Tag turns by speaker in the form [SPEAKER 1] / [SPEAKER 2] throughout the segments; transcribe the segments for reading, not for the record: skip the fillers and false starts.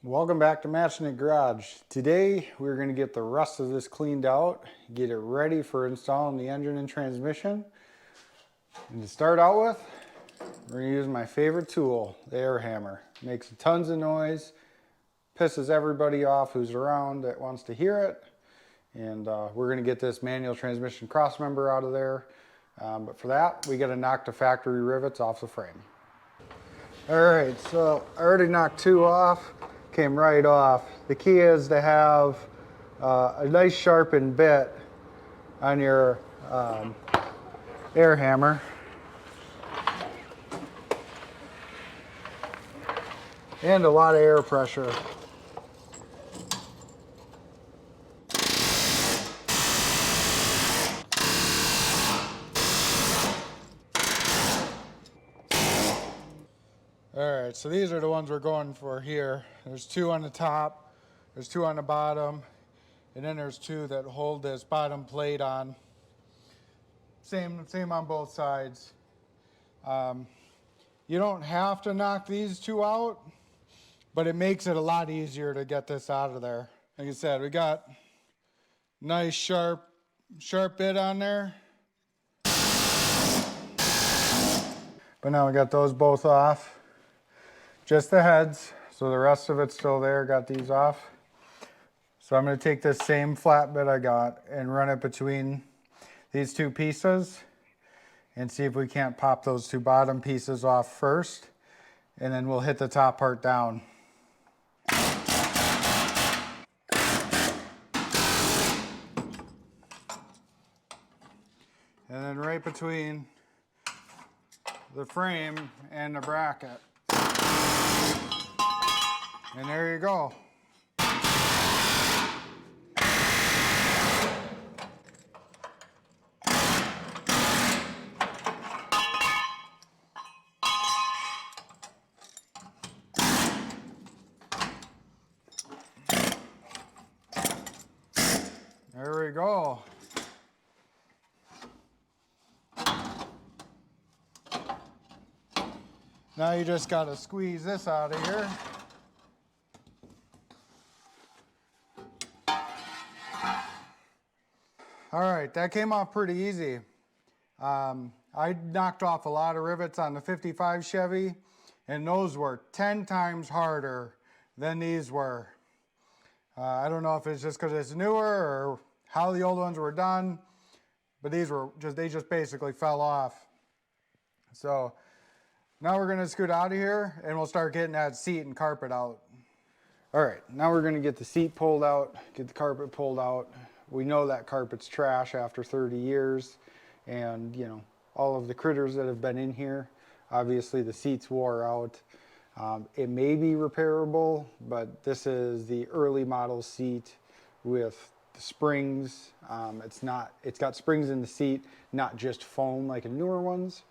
[SPEAKER 1] Welcome back to Matching It Garage. Today we're going to get the rest of this cleaned out, get it ready for installing the engine and transmission. And to start out with, we're going to use my favorite tool, the air hammer. Makes tons of noise, pisses everybody off who's around that wants to hear it. And we're going to get this manual transmission cross member out of there. But for that, we got to knock the factory rivets off the frame. Alright, so I already knocked two off, came right off. The key is to have a nice sharpened bit on your air hammer. And a lot of air pressure. Alright, so these are the ones we're going for here. There's two on the top, there's two on the bottom, and then there's two that hold this bottom plate on. Same on both sides. You don't have to knock these two out, but it makes it a lot easier to get this out of there. Like I said, we got nice sharp bit on there. But now we got those both off. Just the heads, so the rest of it's still there. Got these off. So I'm going to take this same flat bit I got and run it between these two pieces and see if we can't pop those two bottom pieces off first, and then we'll hit the top part down. And then right between the frame and the bracket. And there you go. There we go. Now you just got to squeeze this out of here. All right, that came off pretty easy. I knocked off a lot of rivets on the 55 Chevy, and those were 10 times harder than these were. I don't know if it's just because it's newer or how the old ones were done, but they just basically fell off. So now we're gonna scoot out of here and we'll start getting that seat and carpet out. All right, now we're gonna get the seat pulled out, get the carpet pulled out. We know that carpet's trash after 30 years, and you know, all of the critters that have been in here. Obviously the seats wore out. It may be repairable, but this is the early model seat with the springs. It's got springs in the seat, not just foam like in newer ones.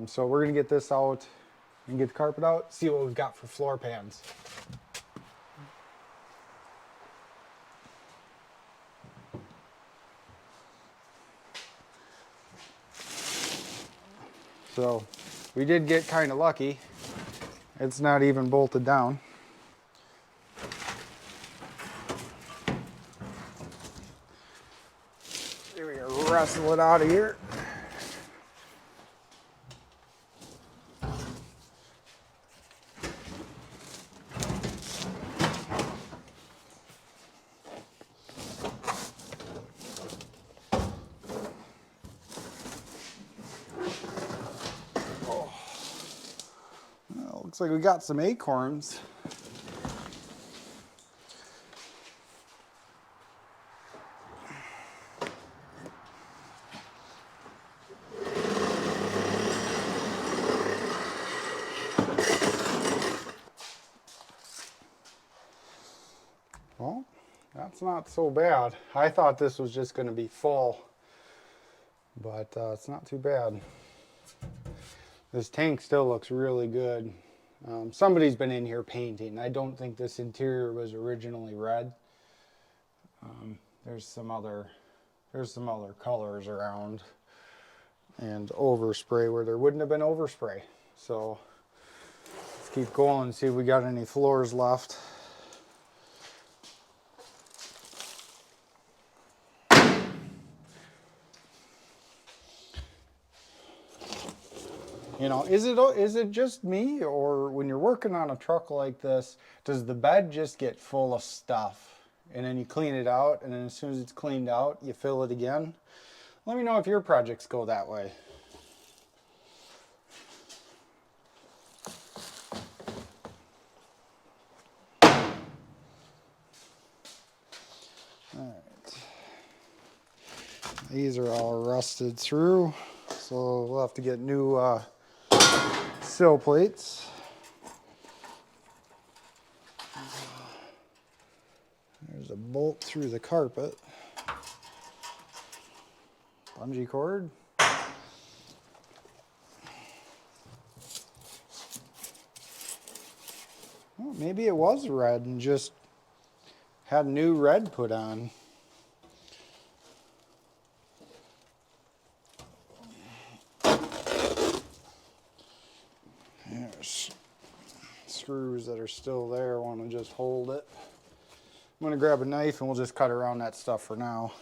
[SPEAKER 1] So we're gonna get this out and get the carpet out, see what we've got for floor pans. So we did get kind of lucky. It's not even bolted down. Here we go, wrestle it out of here. Looks like we got some acorns. Well, that's not so bad. I thought this was just going to be full, but it's not too bad. This tank still looks really good. Somebody's been in here painting. I don't think this interior was originally red. There's some other colors around, and overspray where there wouldn't have been overspray. So let's keep going and see if we got any floors left. You know, is it just me, or when you're working on a truck like this, does the bed just get full of stuff and then you clean it out, and then as soon as it's cleaned out, you fill it again? Let me know if your projects go that way. All right. These are all rusted through, so we'll have to get new sill plates. There's a bolt through the carpet. Bungee cord. Well, maybe it was red and just had new red put on. There's screws that are still there. I want to just hold it. I'm going to grab a knife and we'll just cut around that stuff for now.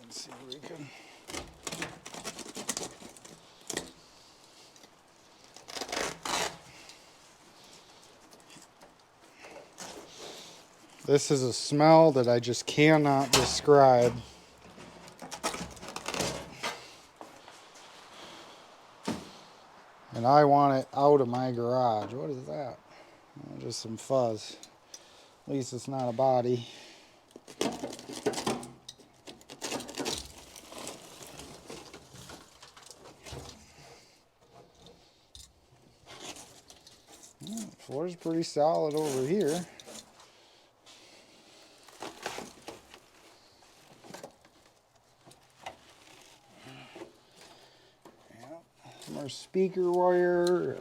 [SPEAKER 1] Let's see if we can. This is a smell that I just cannot describe. And I want it out of my garage. What is that? Oh, just some fuzz. At least it's not a body. The floor's pretty solid over here. More speaker wire.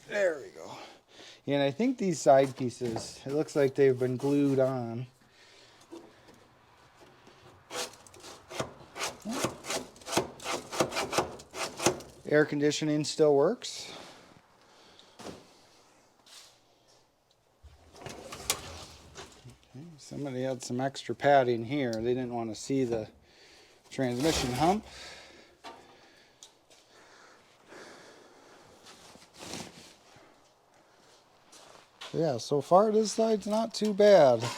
[SPEAKER 1] There we go. And I think these side pieces, it looks like they've been glued on. Air conditioning still works. Okay, somebody had some extra padding here. They didn't want to see the transmission hump. Yeah, so far this side's not too bad. A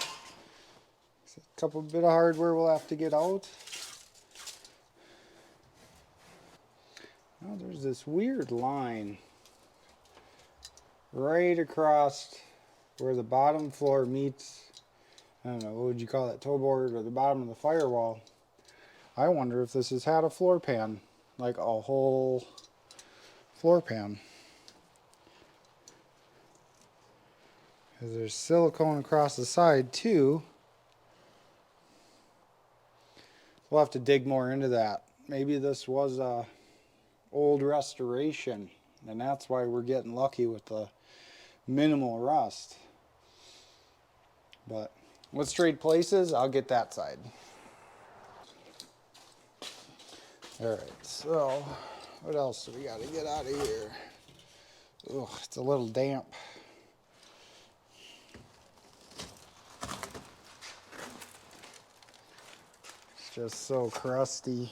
[SPEAKER 1] couple bit of hardware we'll have to get out. Oh, there's this weird line right across where the bottom floor meets, I don't know, what would you call that, toe board, or the bottom of the firewall. I wonder if this has had a floor pan, like a whole floor pan. Because there's silicone across the side too. We'll have to dig more into that. Maybe this was a old restoration, and that's why we're getting lucky with the minimal rust. But let's trade places. I'll get that side. All right, so what else do we got to get out of here? Ugh, it's a little damp. It's just so crusty.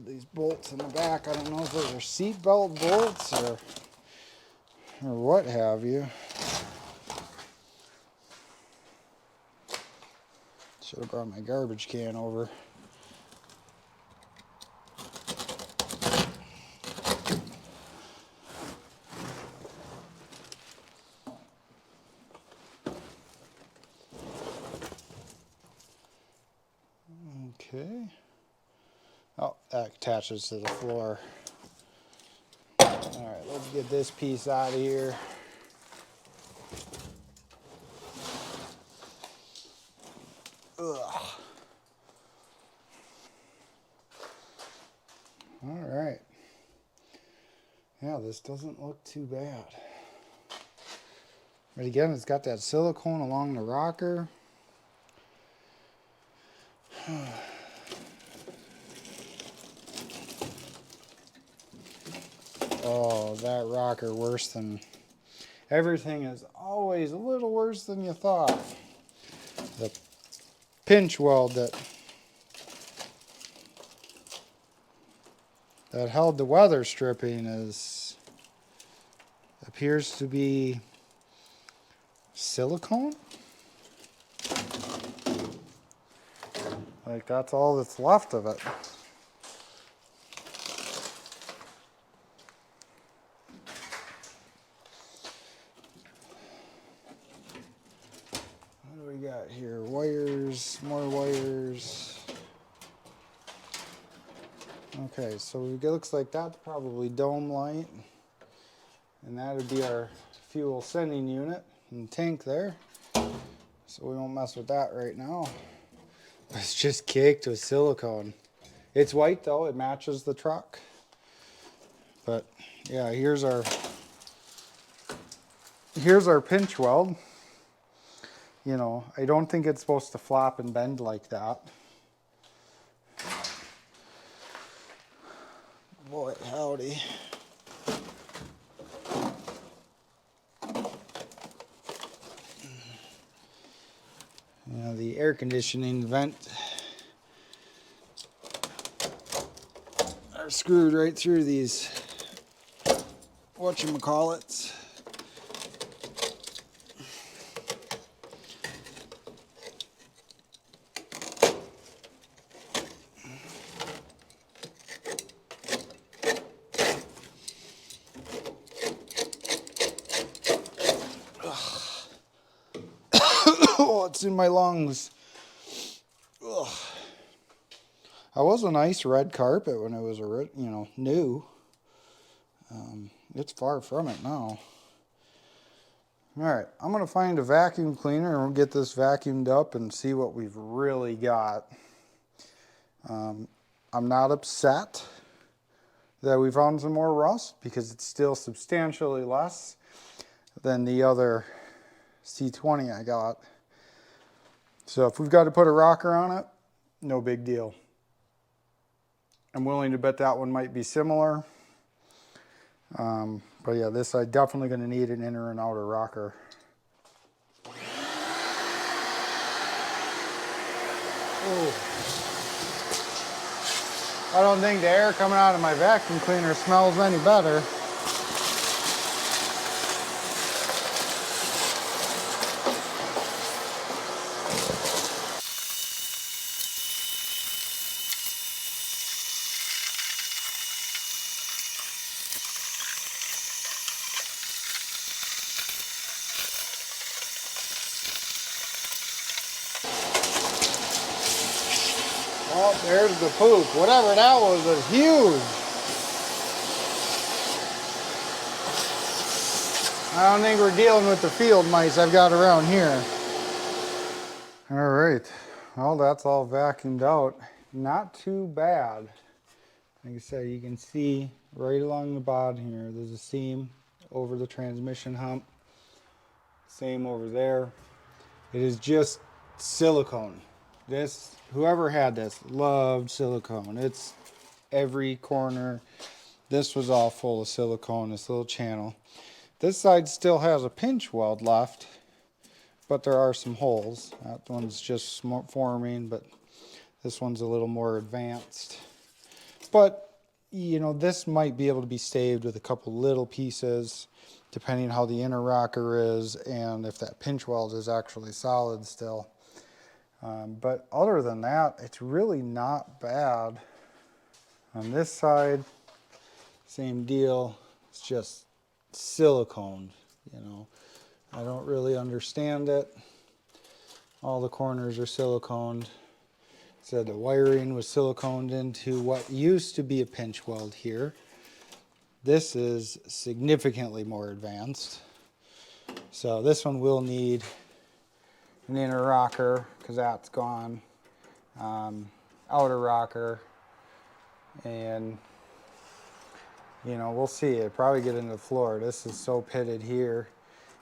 [SPEAKER 1] These bolts in the back, I don't know if those are seat belt bolts or what have you. Should have brought my garbage can over. Okay. Oh, that attaches to the floor. All right, let's get this piece out of here. Ugh. All right. Yeah, this doesn't look too bad. But again, it's got that silicone along the rocker. Oh, that rocker worse than... Everything is always a little worse than you thought. The pinch weld that held the weather stripping appears to be silicone. Like that's all that's left of it. What do we got here? Wires, more wires. Okay, so it looks like that's probably dome light. And that would be our fuel sending unit and tank there. So we won't mess with that right now. It's just caked with silicone. It's white though, it matches the truck. But yeah, here's our pinch weld. You know, I don't think it's supposed to flop and bend like that. Boy, howdy. You know, the air conditioning vent are screwed right through these whatchamacallits. Oh, it's in my lungs. Ugh. That was a nice red carpet when it was, new. It's far from it now. All right, I'm going to find a vacuum cleaner and we'll get this vacuumed up and see what we've really got. I'm not upset that we found some more rust because it's still substantially less than the other C20 I got. So if we've got to put a rocker on it, no big deal. I'm willing to bet that one might be similar. But yeah, this I'm definitely going to need an inner and outer rocker. Ooh. I don't think the air coming out of my vacuum cleaner smells any better. Oh, there's the poop. Whatever that was huge. I don't think we're dealing with the field mice I've got around here. All right, well, that's all vacuumed out. Not too bad. Like I said, you can see right along the bottom here, there's a seam over the transmission hump. Same over there. It is just silicone. This, whoever had this loved silicone. It's every corner. This was all full of silicone, this little channel. This side still has a pinch weld left, but there are some holes. That one's just forming, but this one's a little more advanced. But, you know, this might be able to be saved with a couple little pieces, depending how the inner rocker is and if that pinch weld is actually solid still. But other than that, it's really not bad. On this side, same deal. It's just silicone, you know. I don't really understand it. All the corners are siliconed. So the wiring was siliconed into what used to be a pinch weld here. This is significantly more advanced. So this one will need an inner rocker because that's gone. Outer rocker. And You know, we'll see. It'll probably get into the floor. This is so pitted here.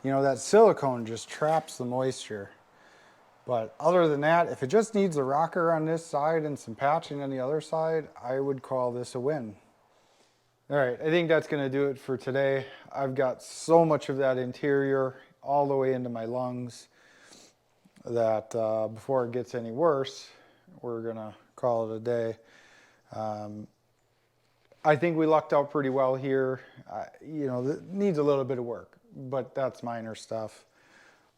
[SPEAKER 1] You know, that silicone just traps the moisture. But other than that, if it just needs a rocker on this side and some patching on the other side, I would call this a win. All right, I think that's gonna do it for today. I've got so much of that interior all the way into my lungs that before it gets any worse, we're gonna call it a day. I think we lucked out pretty well here. You know, it needs a little bit of work, but that's minor stuff.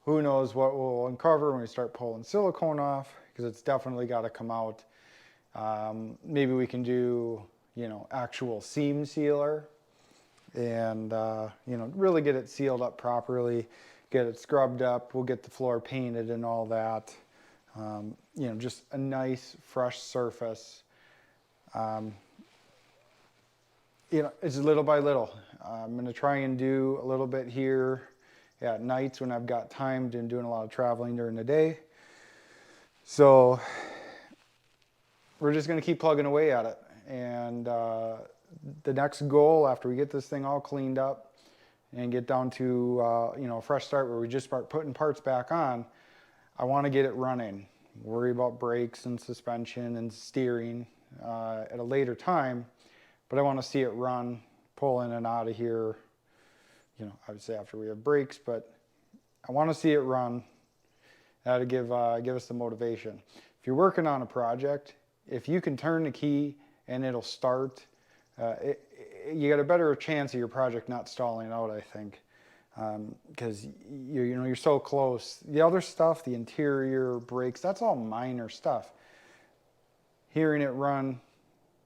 [SPEAKER 1] Who knows what we'll uncover when we start pulling silicone off, because it's definitely got to come out. Maybe we can do, you know, actual seam sealer and, you know, really get it sealed up properly, get it scrubbed up. We'll get the floor painted and all that. You know, just a nice fresh surface. You know, it's little by little. I'm going to try and do a little bit here at nights when I've got time and doing a lot of traveling during the day. So we're just going to keep plugging away at it. And the next goal after we get this thing all cleaned up and get down to you know, a fresh start where we just start putting parts back on, I want to get it running. Worry about brakes and suspension and steering at a later time, but I want to see it run, pull in and out of here. You know, I would say after we have brakes, but I want to see it run. That'll give us the motivation. If you're working on a project, if you can turn the key and it'll start, you got a better chance of your project not stalling out, I think, because you know, you're so close. The other stuff, the interior, brakes, that's all minor stuff. Hearing it run,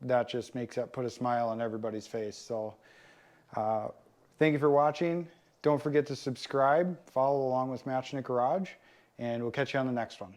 [SPEAKER 1] that just makes that put a smile on everybody's face. So thank you for watching. Don't forget to subscribe, follow along with Matching It Garage, and we'll catch you on the next one.